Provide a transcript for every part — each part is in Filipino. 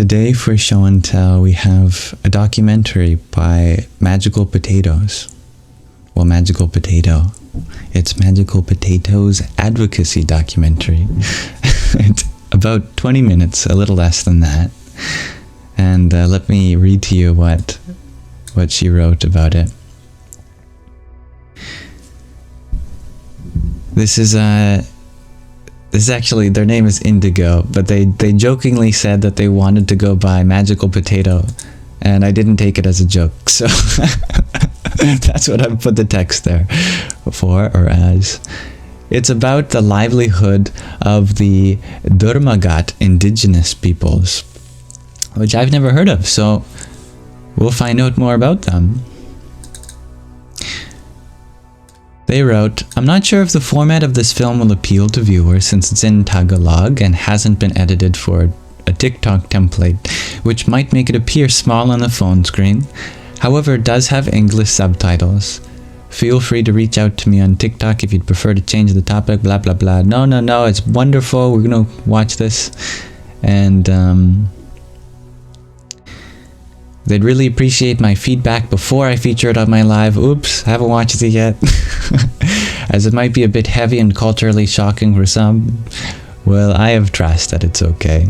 Today for Show and Tell, we have a documentary by Magical Potatoes. Well, Magical Potato. It's Magical Potatoes advocacy documentary. It's about 20 minutes, a little less than that. And let me read to you what she wrote about it. This is actually, their name is Indigo, but they jokingly said that they wanted to go by Magical Potato, and I didn't take it as a joke, so that's what I put the text there for, or as. It's about the livelihood of the Durmagat indigenous peoples, which I've never heard of, so we'll find out more about them. They wrote, "I'm not sure if the format of this film will appeal to viewers since it's in Tagalog and hasn't been edited for a TikTok template, which might make it appear small on the phone screen. However, it does have English subtitles. Feel free to reach out to me on TikTok if you'd prefer to change the topic, blah, blah, blah. No, it's wonderful. We're going to watch this." And they'd really appreciate my feedback before I feature it on my live. Oops, haven't watched it yet. As it might be a bit heavy and culturally shocking for some. Well, I have trust that it's okay.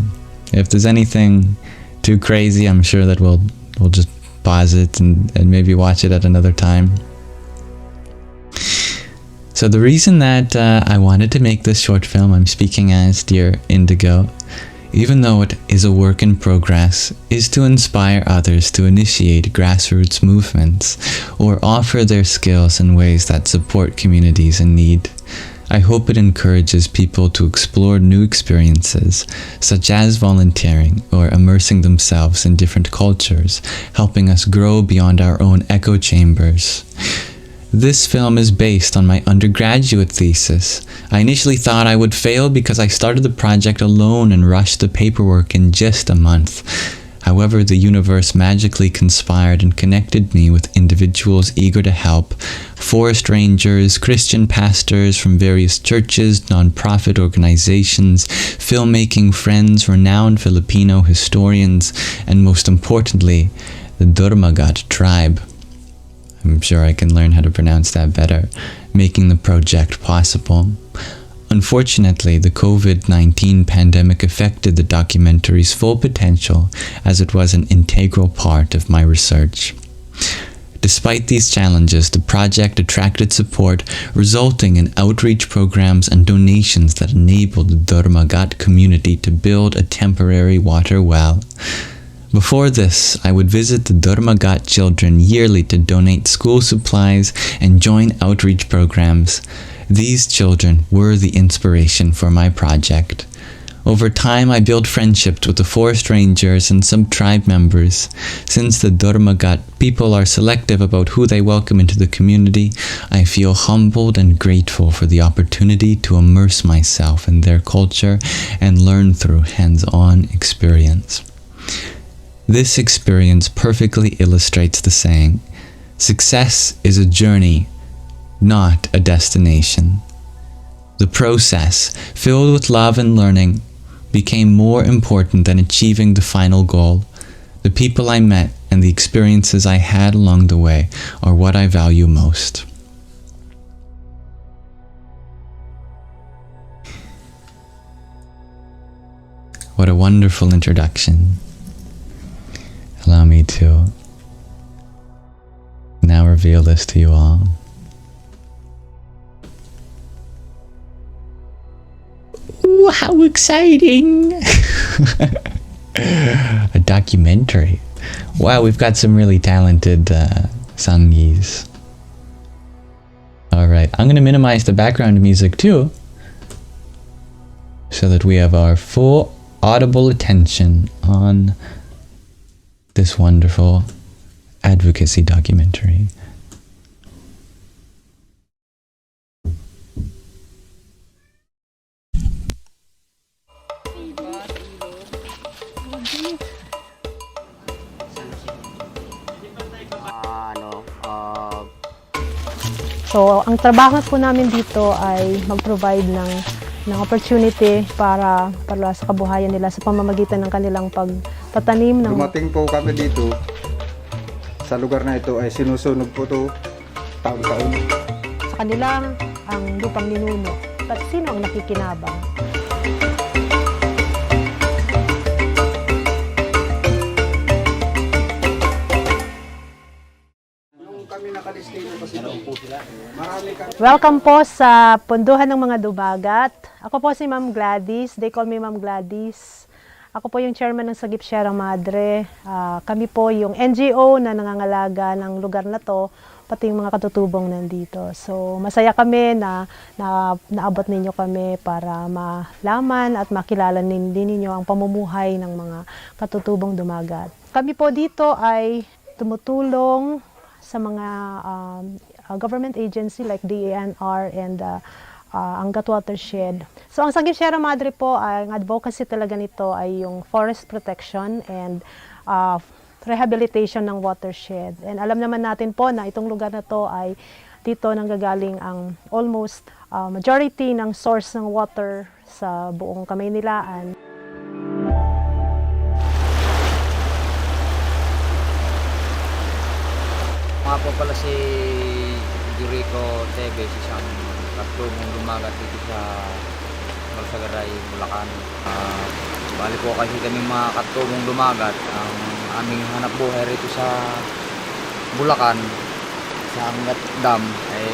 If there's anything too crazy, I'm sure that we'll just pause it and maybe watch it at another time. So the reason that I wanted to make this short film, I'm speaking as Dear Indigo, even though it is a work in progress, is to inspire others to initiate grassroots movements or offer their skills in ways that support communities in need. I hope it encourages people to explore new experiences, such as volunteering or immersing themselves in different cultures, helping us grow beyond our own echo chambers. This film is based on my undergraduate thesis. I initially thought I would fail because I started the project alone and rushed the paperwork in just a month. However, the universe magically conspired and connected me with individuals eager to help, forest rangers, Christian pastors from various churches, non-profit organizations, filmmaking friends, renowned Filipino historians, and most importantly, the Durmagat tribe. I'm sure I can learn how to pronounce that better, making the project possible. Unfortunately, the COVID-19 pandemic affected the documentary's full potential as it was an integral part of my research. Despite these challenges, the project attracted support, resulting in outreach programs and donations that enabled the Durmagat community to build a temporary water well. Before this, I would visit the Durmagat children yearly to donate school supplies and join outreach programs. These children were the inspiration for my project. Over time, I built friendships with the forest rangers and some tribe members. Since the Durmagat people are selective about who they welcome into the community, I feel humbled and grateful for the opportunity to immerse myself in their culture and learn through hands-on experience. This experience perfectly illustrates the saying, "Success is a journey, not a destination." The process, filled with love and learning, became more important than achieving the final goal. The people I met and the experiences I had along the way are what I value most. What a wonderful introduction. Allow me to now reveal this to you all. Ooh, how exciting! A documentary. Wow, we've got some really talented Sangees. Alright, I'm going to minimize the background music too, so that we have our full audible attention on this wonderful advocacy documentary. So, ang trabaho po namin dito ay mag-provide ng ng opportunity para sa kabuhayan nila sa pamamagitan ng kanilang pagtatanim ng... Dumating po kami dito sa lugar na ito ay sinusunog po to taon-taon. Sa kanila ang lupang ninuno. At sino ang nakikinabang? Welcome po sa Punduhan ng mga Dumagat. Ako po si Ma'am Gladys. They call me Ma'am Gladys. Ako po yung chairman ng Sagip Sierra Madre. Kami po yung NGO na nangangalaga ng lugar na to, pati yung mga katutubong nandito. So masaya kami na naabot ninyo kami para malaman at makilala din ninyo ang pamumuhay ng mga katutubong dumagat. Kami po dito ay tumutulong sa mga government agency like DENR and Angat Watershed. So ang Sagip Sierra Madre po, ang advocacy talaga nito ay yung forest protection and rehabilitation ng watershed. And alam naman natin po na itong lugar na to ay dito nanggagaling ang almost majority ng source ng water sa buong Kamaynilaan. Mga po pala si Jericho Tevez, isang katutubong dumagat dito sa Balsagaray, Bulacan. Bali po kasi kami mga katutubong dumagat. Ang aming hanap buhay rito sa Bulacan, sa Angat Dam, ay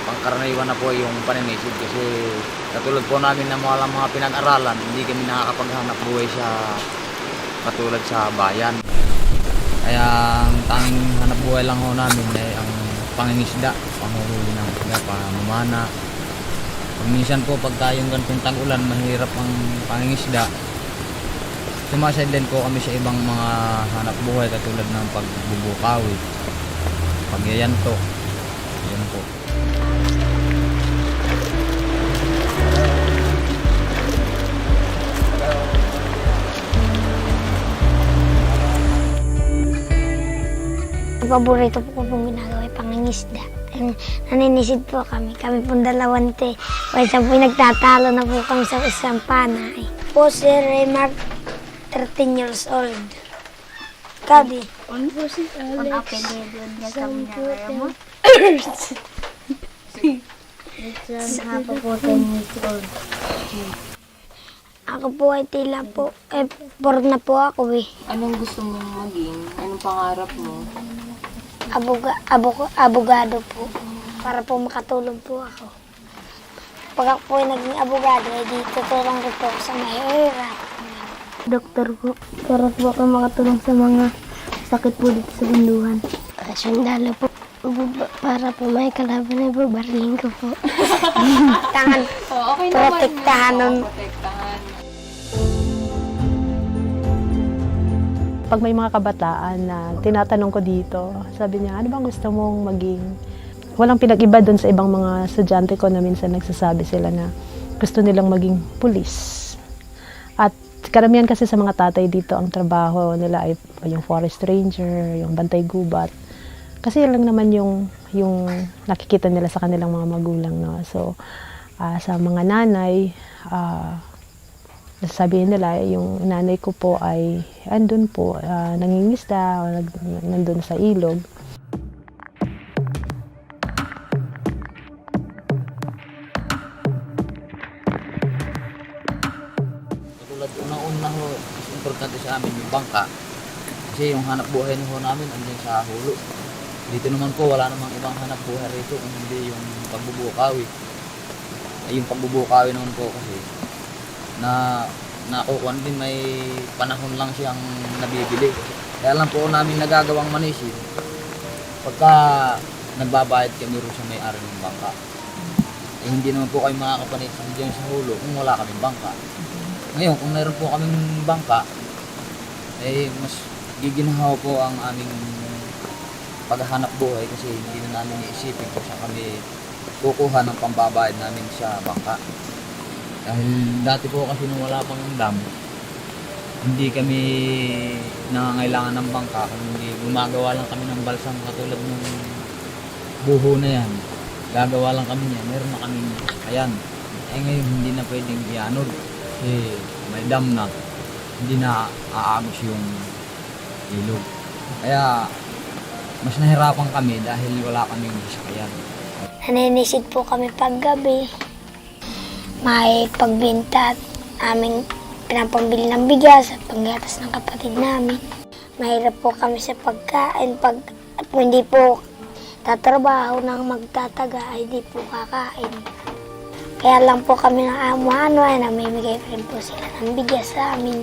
pangkaraniwan na po yung paninisid kasi katulad po namin na mga pinag-aralan, hindi kami nakakapaghanap buhay sa katulad sa bayan. Kaya ang tanging hanap buhay lang ho namin ay ang pangingisda, panghuhuli ng isda, pamamana. Pag minsan po pag tayong ganitong tag-ulan, mahirap ang pangingisda. Sumasidlan po kami sa ibang mga hanap buhay katulad ng pagbubukawi, pagyayanto. Yan po. Paborito po pong ginagawa ay pangingisda. Naninisid po kami. Kami pong dalawante. Pwede po nagtatalo na po kami sa isang panay. Po si Remark, 13 years old. Kadi. On po si Alex. Isang Hapa po 10 years old. Ako po ay tila po. 4 na po ako eh. Anong gusto mong maging? Anong pangarap mo? Abogado po. Para po makatulong po ako. Pag ako po ay naging abogado, ay di tutulong ko po sa mahirap. Doktor po. Para po ako makatulong sa mga sakit po dito sa bunduhan. Sundalo po. Para po may kalaban ay babarling ko po. Tangan. Okay Protektahan nun. Protektahan. Pag may mga kabataan na tinatanong ko dito, sabi niya, ano bang gusto mong maging? Walang pinag-iba doon sa ibang mga estudyante ko na minsan nagsasabi sila na gusto nilang maging pulis. At karamihan kasi sa mga tatay dito, ang trabaho nila ay yung forest ranger, yung bantay gubat. Kasi yun lang naman yung nakikita nila sa kanilang mga magulang. No? So, sa mga nanay, sabihin nila, yung nanay ko po ay andun po, nangingisda, nandun sa ilog. Katulad unang-una ho, importante sa amin yung bangka. Kasi yung hanap buhay na ho namin andyan sa hulo. Dito naman po wala namang ibang hanap buhay rito kung hindi yung pagbubukawi. Ay yung pagbubukawi naman po kasi na nakukuha din may panahon lang siyang nabibili. Kaya lang po namin nagagawang manisid pagka nagbabayad kami rin sa may-ari ng bangka. Eh, hindi naman po kayo makakapanisid dyan sa hulo kung wala kaming bangka. Ngayon, kung mayroon po kaming bangka, eh mas giginhawa po ang aming paghahanap buhay kasi hindi na namin iisipin kung saan kami kukuha ng pambabayad namin sa bangka. Dahil dati po kasi nung wala pang dam, hindi kami nangangailangan ng bangka, kundi gumagawa lang kami ng balsam katulad ng buho na yan. Gagawa lang kami niya, meron na kami, ayan, Eh ngayon hindi na pwedeng ianod. Eh may dam na. Hindi na aagos yung ilog. Kaya mas nahirapan kami dahil wala kaming sasakyan. Naninisid po kami paggabi. May pagbinta at aming pinapambili ng bigas at panggatas ng kapatid namin. Mahirap po kami sa pagkain. At kung hindi po tatrabaho ng magtataga ay di po kakain. Kaya lang po kami ng amo-ano ay namimigay rin po sila ng bigas sa amin.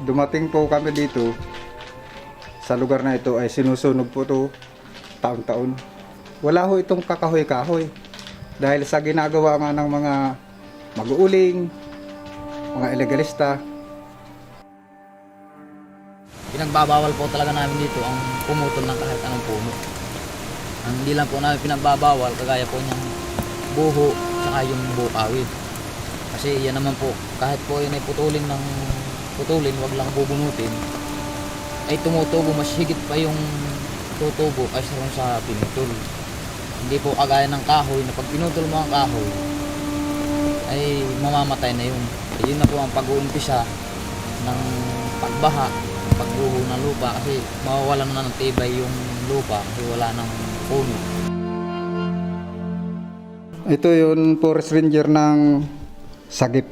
Dumating po kami dito sa lugar na ito ay sinusunog po to taon-taon. Wala ho itong kakahoy-kahoy dahil sa ginagawa nga ng mga mag-uuling, mga ilegalista. Pinagbabawal po talaga namin dito ang pumutol ng kahit anong puno. Ang hindi lang po namin pinagbabawal kagaya po niyang buho saka yung bukawi. Kasi yan naman po, kahit po yun ay putulin, wag lang bubunutin, ay tumutubo, mas higit pa yung tutubo kaysa sa pinutol. Hindi po kagaya ng kahoy na pag pinutol mo ang kahoy ay mamamatay na yun. Yun na po ang pag-uumpisa ng pagbaha, pagbuho ng lupa kasi mawawalan na ng tibay yung lupa kasi wala ng puno. Ito yung forest ranger ng Sagip.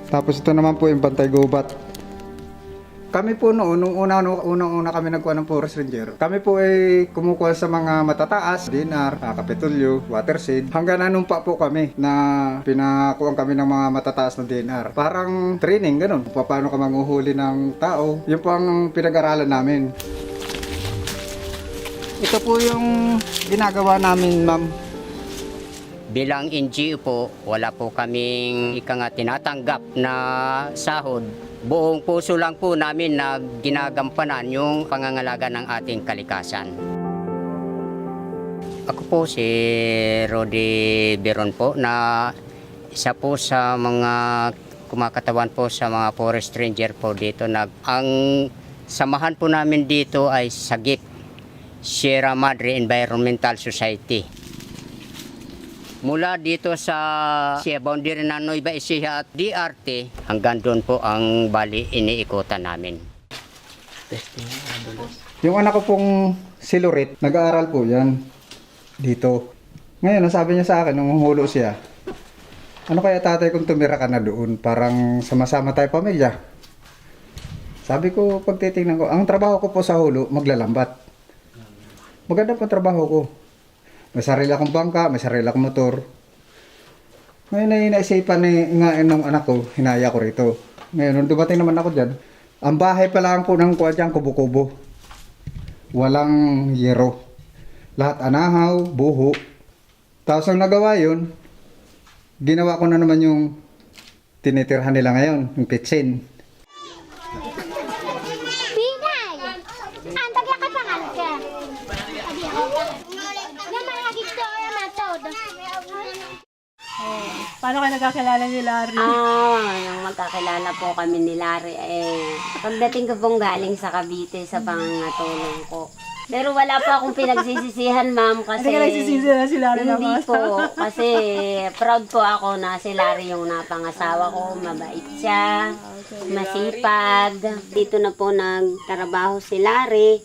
Tapos ito naman po yung Bantay Gubat. Kami po noon, nung unang-una kami nagkuha ng forest ranger, kami po ay kumukuha sa mga matataas, DNR, kapitulyo, waterseed, hanggang nanumpa po kami na pinakuha kami ng mga matataas ng DNR. Parang training, ganun. Paano ka manguhuli ng tao. Yun po ang pinag-aralan namin. Ito po yung ginagawa namin, ma'am. Bilang NGO po, wala po kaming tinatanggap na sahod. Buong puso lang po namin na ginagampanan yung pangangalaga ng ating kalikasan. Ako po si Rody Beron po na isa po sa mga kumakatawan po sa mga forest ranger po dito. Ang samahan po namin dito ay Sagip, Sierra Madre Environmental Society. Mula dito sa boundary ng Nueva Ecija at DRT, hanggang doon po ang bali iniikutan namin. Yung anak ko pong si Lorit, nag-aaral po yan dito. Ngayon, nasabi niya sa akin, nung hulo siya, ano kaya tatay kung tumira ka na doon? Parang sama-sama tayo pamilya. Sabi ko, pag titingnan ko, ang trabaho ko po sa hulo, maglalambat. Maganda po trabaho ko. May sarili akong bangka, may sarili akong motor. Ngayon ay naisipan nga ng anak ko, hinaya ko rito. Ngayon, nung dumating naman ako dyan, ang bahay pa lang po ng kuha dyan, kubo-kubo. Walang yero. Lahat anahaw, buho. Tapos ang nagawa yun, ginawa ko na naman yung tinitirhan nila ngayon, yung kitchen. Paano kayo nagkakilala ni Larry? Nung magkakilala po kami ni Larry, pagdating ko pong galing sa Cavite sa pangatulong ko. Pero wala po akong pinagsisisihan, ma'am, kasi... Hindi ka nagsisisihan si Larry na Hindi po, kasi proud po ako na si Larry yung napangasawa ko, mabait siya, masipag. Dito na po nagtrabaho si Larry,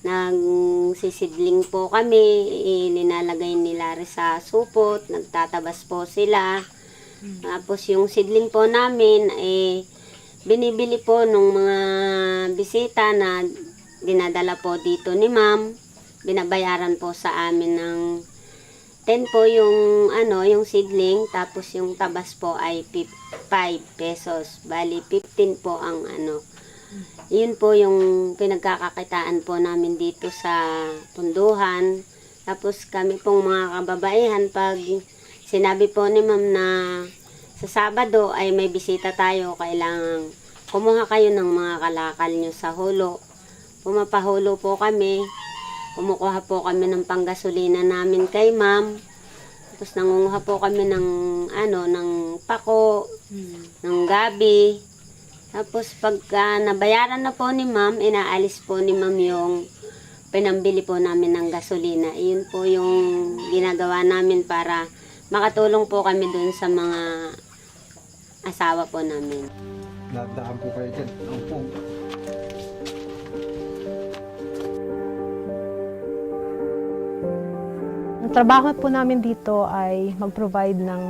nagsisidling po kami, ninalagay ni Larry sa supot, nagtatabas po sila. Tapos yung seedling po namin binibili po nung mga bisita na dinadala po dito ni ma'am. Binabayaran po sa amin ng 10 po yung yung seedling, tapos yung tabas po ay 5 pesos. Bali 15 po ang Yun po yung pinagkakakitaan po namin dito sa punduhan. Tapos kami pong mga kababaihan, pag sinabi po ni ma'am na sa Sabado ay may bisita tayo, kailangan kumuha kayo ng mga kalakal nyo sa hulo. Pumapahulo po kami, kumukuha po kami ng panggasolina namin kay ma'am. Tapos nangunguha po kami ng ng pako, ng gabi. Tapos pagka nabayaran na po ni ma'am, inaalis po ni ma'am yung pinambili po namin ng gasolina. Iyon po yung ginagawa namin para makatulong po kami dun sa mga asawa po namin. Dadaan po kayo dyan. Ang po. Ang trabaho po namin dito ay mag-provide ng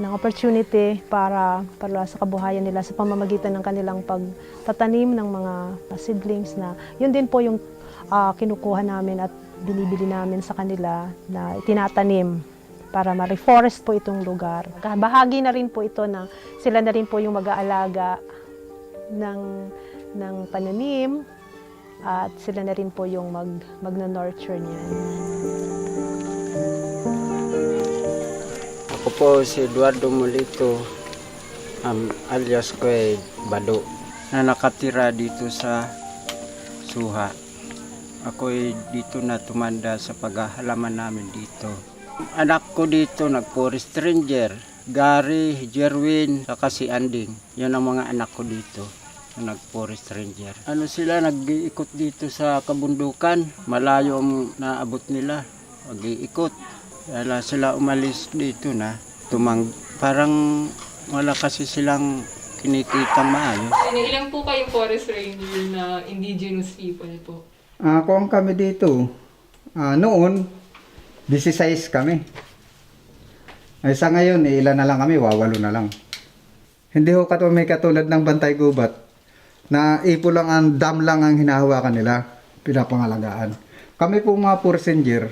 opportunity para sa kabuhayan nila sa pamamagitan ng kanilang pagtatanim ng mga seedlings na yun din po yung kinukuha namin at binibili namin sa kanila na itinatanim para ma-reforest po itong lugar. Bahagi na rin po ito na sila na rin po yung mag-aalaga ng pananim at sila na rin po yung mag-nurture niyan. Ako po si Eduardo Molito, alias ko ay Bado, na nakatira dito sa Suha. Ako ay dito na tumanda sa paghahalaman namin dito. Anak ko dito, nag-forest ranger, Gary, Jerwin, saka si Anding. Yan ang mga anak ko dito, na nag-forest ranger. Ano sila, nag-iikot dito sa kabundukan, malayo ang naabot nila, mag-iikot. Kaya sila umalis dito na parang wala kasi silang kinikitang maayos. Ilan po kayong forest ranger na indigenous people po? Kung kami dito, noon, 16 kami. Ay sa ngayon, ilan na lang kami, 8 na lang. Hindi ko may katulad ng Bantay Gubat na ipo lang ang dam lang ang hinahawakan nila, pinapangalagaan. Kami po mga porsenger,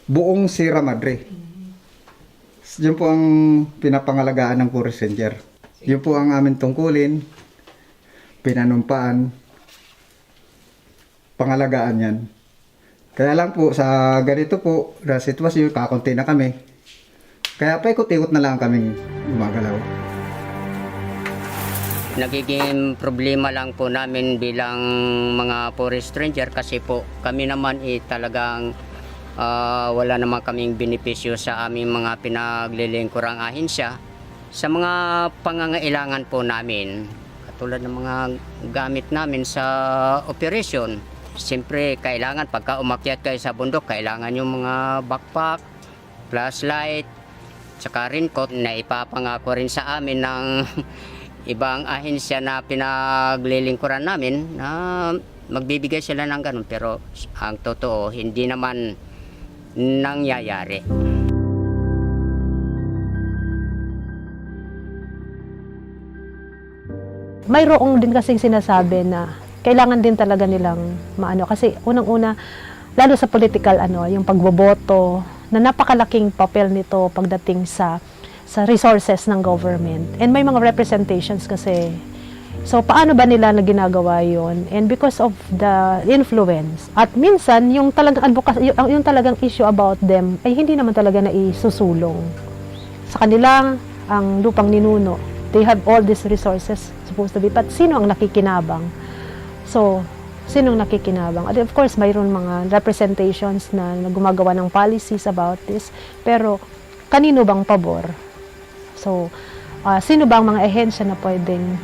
buong Sierra Madre. Yun po ang pinapangalagaan ng porsenger. Yun po ang aming tungkulin, pinanumpaan, pangalagaan yan. Kaya lang po, sa ganito po, na sitwasyon, kakunti na kami. Kaya paikot-ikot na lang kaming gumagalaw. Nagiging problema lang po namin bilang mga forest ranger kasi po kami naman talagang wala naman kaming benepisyo sa aming mga pinaglilingkurang ahensya sa mga pangangailangan po namin. Katulad ng mga gamit namin sa operation. Siyempre, kailangan pagka umakyat kayo sa bundok, kailangan yung mga backpack, flashlight, tsaka raincoat na ipapangako rin sa amin ng ibang ahensya na pinaglilingkuran namin na magbibigay sila ng ganun. Pero ang totoo, hindi naman nangyayari. Mayroong din kasing sinasabi na kailangan din talaga nilang maano kasi unang-una lalo sa political yung pagboboto na napakalaking papel nito pagdating sa resources ng government. And may mga representations kasi. So paano ba nila na ginagawa 'yon? And because of the influence at minsan yung talagang advocacy, yung talagang issue about them ay hindi naman talaga naisusulong sa kanilang ang lupang ninuno. They have all these resources supposed to be, but sino ang nakikinabang? So, sinong nakikinabang? At of course, mayroon mga representations na gumagawa ng policies about this, pero kanino bang pabor? So, sino bang mga ehensya na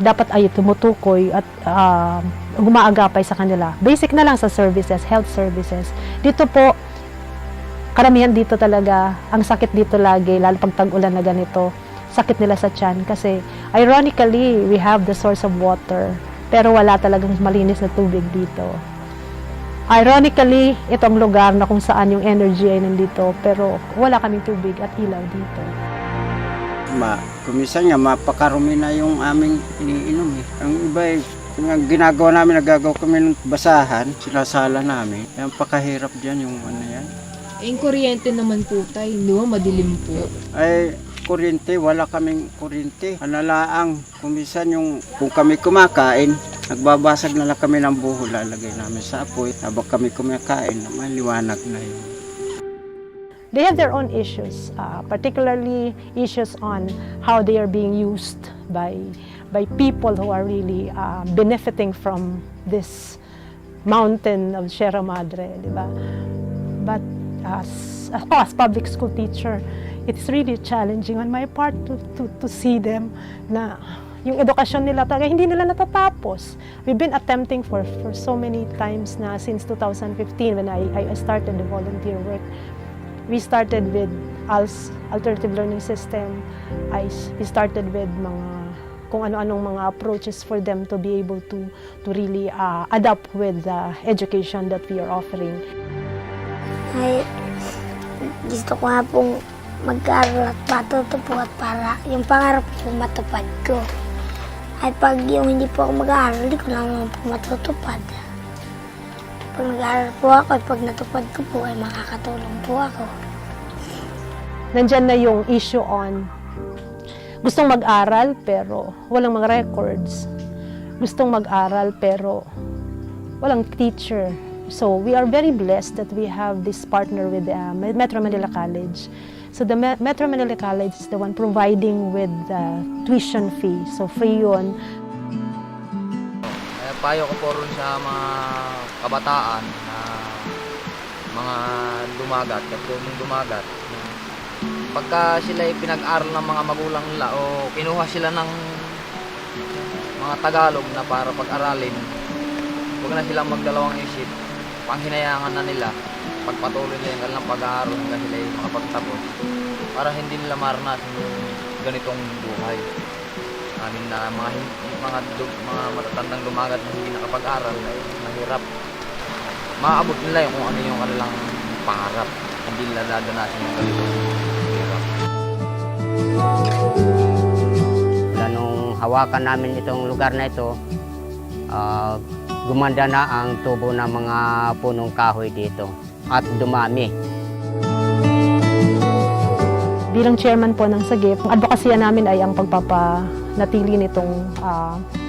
dapat ay tumutukoy at gumaagapay sa kanila? Basic na lang sa services, health services. Dito po, karamihan dito talaga, ang sakit dito lagi, lalo pag tag-ulan na ganito, sakit nila sa tiyan kasi ironically, we have the source of water. Pero wala talagang malinis na tubig dito. Ironically, itong lugar na kung saan yung energy ay nandito, pero wala kaming tubig at ilaw dito. Kumisan nga, mapakarumi na yung aming iniinom eh. Ang iba yung ginagawa namin, nagagawa kami ng basahan, sinasala namin. Yung pakahirap dyan yung yan. Yung kuryente naman po tayo, no? Madilim po. Ay, kuryente, wala kaming kuryente. Analaang, kumisan kung kami kumakain, nagbabasag na lang kami ng buho, lalagay namin sa apoy. Habang kami kumakain, maliwanag na yun. They have their own issues, particularly issues on how they are being used by people who are really benefiting from this mountain of Sierra Madre, di ba? But as public school teacher, it's really challenging on my part to see them na yung edukasyon nila talaga hindi nila natatapos. We've been attempting for so many times na since 2015 when I started the volunteer work. We started with ALS, Alternative Learning System. We started with mga kung ano-anong mga approaches for them to be able to really adapt with the education that we are offering. Ay, gusto ko nga pong mag-aaral at matutupuan para yung pangarap ko matupad ko. At pag yung hindi po ako mag-aaral, hindi ko naman po matutupad. Pag nag-aaral po ako at pag natupad ko po ay makakatulong po ako. Nandyan na yung issue on gustong mag-aral pero walang mga records. Gustong mag-aral pero walang teacher. So we are very blessed that we have this partner with Metro Manila College. So the Metro Manila College is the one providing with the tuition fee. So free yun. Payo ko po rin sa mga kabataan na mga dumagat, katulong dumagat. Pagka sila pinag-aral ng mga magulang nila o kinuha sila ng mga Tagalog na para pag-aralin, huwag na silang magdalawang isip, panghinayangan na nila, pagpatuloy nila yung kanilang pag-aaral hanggang sila makapagtapos para hindi nila maranasan yung ganitong buhay. Amin na mga matatandang dumagat na hindi nakapag-aral ay mahirap. Maabot nila yung kung ano yung kanilang pangarap, hindi nila dadanasin yung ganitong hirap. Mula nung hawakan namin itong lugar na ito, gumanda na ang tubo ng mga punong kahoy dito at dumami. Bilang chairman po ng SAGIP, ang advokasya namin ay ang pagpapanatili nitong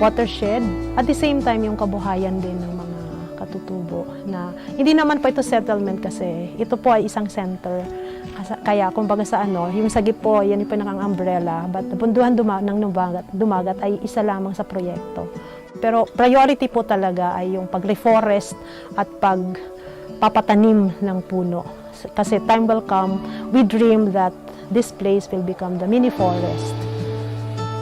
watershed. At the same time, yung kabuhayan din ng mga katutubo. Na, hindi naman po ito settlement kasi ito po ay isang center. Kaya kumbaga sa yung SAGIP po, yan po nakang-umbrella. But punduhan ng dumagat ay isa lamang sa proyekto. Pero priority po talaga ay yung pag-reforest at pagpapatanim ng puno. Kasi time will come, we dream that this place will become the mini forest.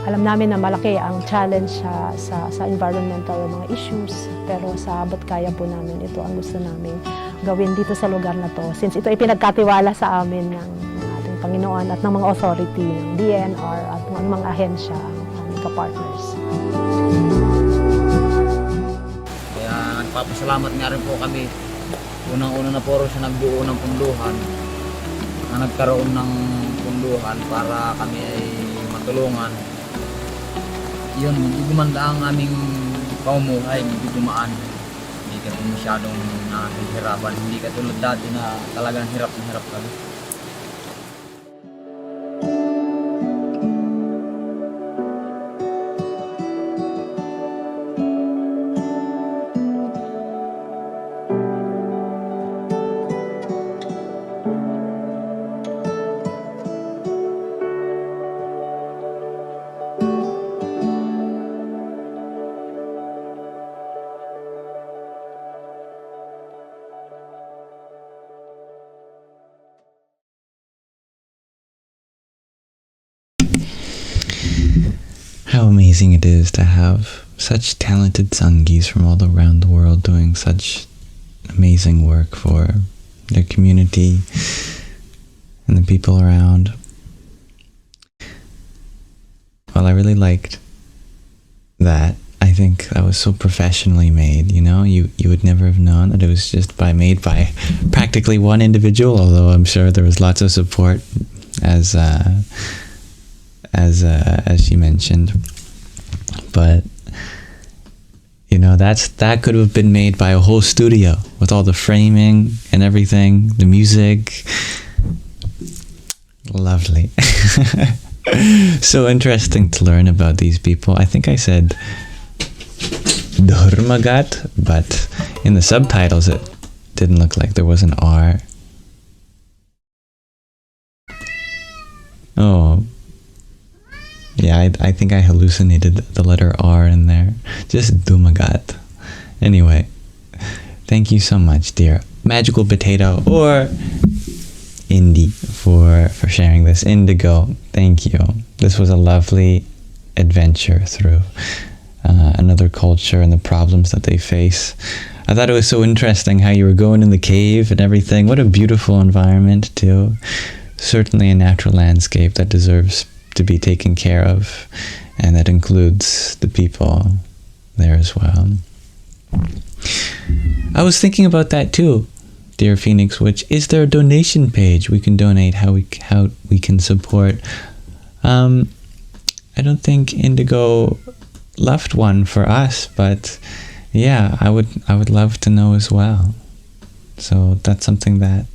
Alam namin na malaki ang challenge sa environmental mga issues, pero sa abot kaya po namin ito ang gusto namin gawin dito sa lugar na to. Since ito ay pinagkatiwala sa amin ng ating Panginoon at ng mga authority, ng DNR at ng mga ahensya, ang aming ka-partners. Kaya nagpapasalamat nga rin po kami. Unang-una na po rin siya nagbuo ng punduhan, na nagkaroon ng punduhan para kami ay matulungan. Yun, hindi gumanda ang aming pamumuhay, hindi dumaan. Hindi kami masyadong nahihirapan. Hindi katulad dati na talagang hirap na hirap kami. How amazing it is to have such talented Sanghis from all around the world doing such amazing work for their community and the people around. Well, I really liked that. I think that was so professionally made, you know? You would never have known that it was just made by practically one individual, although I'm sure there was lots of support as she mentioned. But you know, that could have been made by a whole studio with all the framing and everything, the music. Lovely. So interesting to learn about these people. I think I said Dhurmagat, but in the subtitles it didn't look like there was an R. Oh, yeah, I think I hallucinated the letter R in there. Just Dumagat. Anyway, thank you so much, dear Magical Potato or Indy, for sharing this. Indigo, thank you. This was a lovely adventure through another culture and the problems that they face. I thought it was so interesting how you were going in the cave and everything. What a beautiful environment too. Certainly a natural landscape that deserves to be taken care of, and that includes the people there as well. I was thinking about that too, dear Phoenix Witch. Is there a donation page we can donate, how we can support? I don't think Indigo left one for us, but yeah, I would love to know as well. So that's something that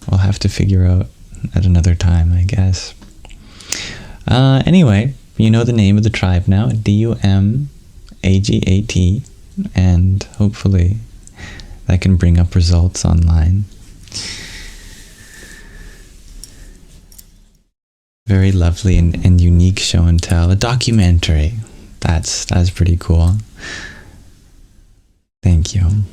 we'll have to figure out at another time, I guess. Anyway, you know the name of the tribe now, DUMAGAT, and hopefully that can bring up results online. Very lovely and unique show and tell. A documentary. That's pretty cool. Thank you.